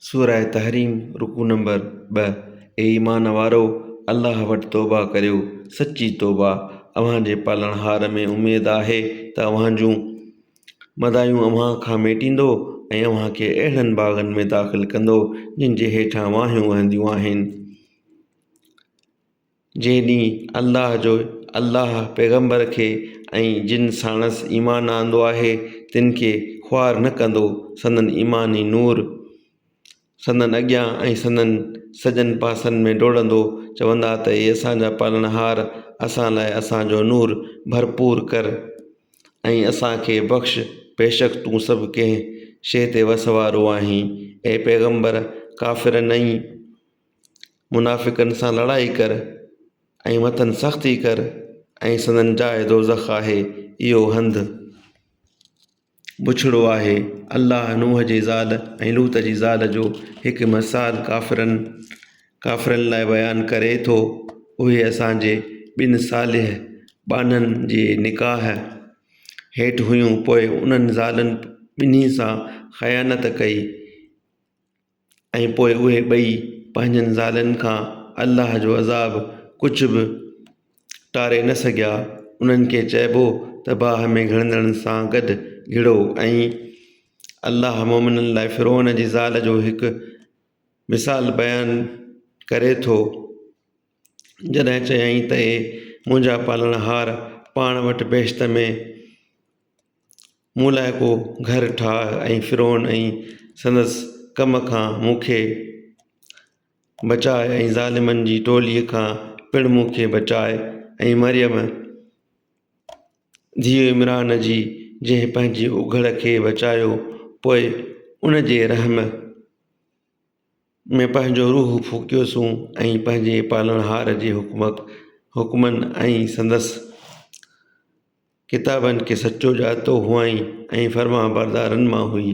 सूरह तहरीम रुकू नंबर 2। ए ईमान वारो, अल्लाह वटि तौबा करियो, सची तौबा। अव्हांजे पालणहार में उमेद आहे त अव्हां जूं मदायूं अव्हां खां मेटींदो ऐं अव्हांखे अहिड़नि बाग़नि में दाख़िल कंदो जिन जे हेठां वाहियूं वहंदियूं आहिनि। जंहिं ॾींहुं अल्लाह पैगम्बर खे ऐं जिन साणस ईमान आंदो आहे तिन खे ख़्वार न कंदो। संदन ईमानी नूर संदन अॻियां ऐं संदन सॼनि पासनि में डोड़ंदो, चवंदा त हे असांजा पालणहार, असां लाइ असांजो नूर भरपूर कर ऐं असांखे बख़्श, बेशक तूं सभु कंहिं शइ ते वस वारो आहीं। ए पैगम्बर, काफ़िरनि ऐं मुनाफ़िक़नि सां लड़ाई कर ऐं मथनि सख़्ती कर ऐं संदन जाइ दोज़ख आहे। इहो हंधु बुछड़ो आहे। अल्लाह नूह जी ज़ाल ऐं लूत जी ज़ाल जो हिकु मिसाल काफ़िरनि लाइ बयानु करे थो। उहे असांजे ॿिनि सालिह ॿाननि जे निकाह हेठि हुयूं, पोइ उन्हनि ज़ालनि ॿिन्ही सां ख़यानत कई ऐं पोइ उहे ॿई पंहिंजनि ज़ालनि खां अल्लाह जो अज़ाब कुझु बि टारे न सघिया। उन्हनि खे चइबो त बाहि में घिड़ंदड़नि सां गॾु घिड़ो। ऐं अल्लाह मोमिननि लाइ फ़िरौन जी ज़ाल जो हिकु मिसाल बयानु करे थो। जॾहिं चयईं त हे मुंहिंजा पालणहार, पाण वटि बेश्त में मूं लाइ को घर ठाह ऐं फ़िरौन ऐं संदसि कम खां मूंखे बचाए ऐं ज़ालिमनि जी टोलीअ खां पिणु मूंखे बचाए। ऐं मरियम धीउ इमरान जी, जंहिं पंहिंजी उघड़ खे बचायो, पोइ उन जे रहम में पंहिंजो रूह फूकियोसूं ऐं पंहिंजे पालणहार जे हुकुमनि ऐं संदसि किताबनि खे सचो ॼातो हुआईं ऐं फर्मा बरदारनि मां हुई।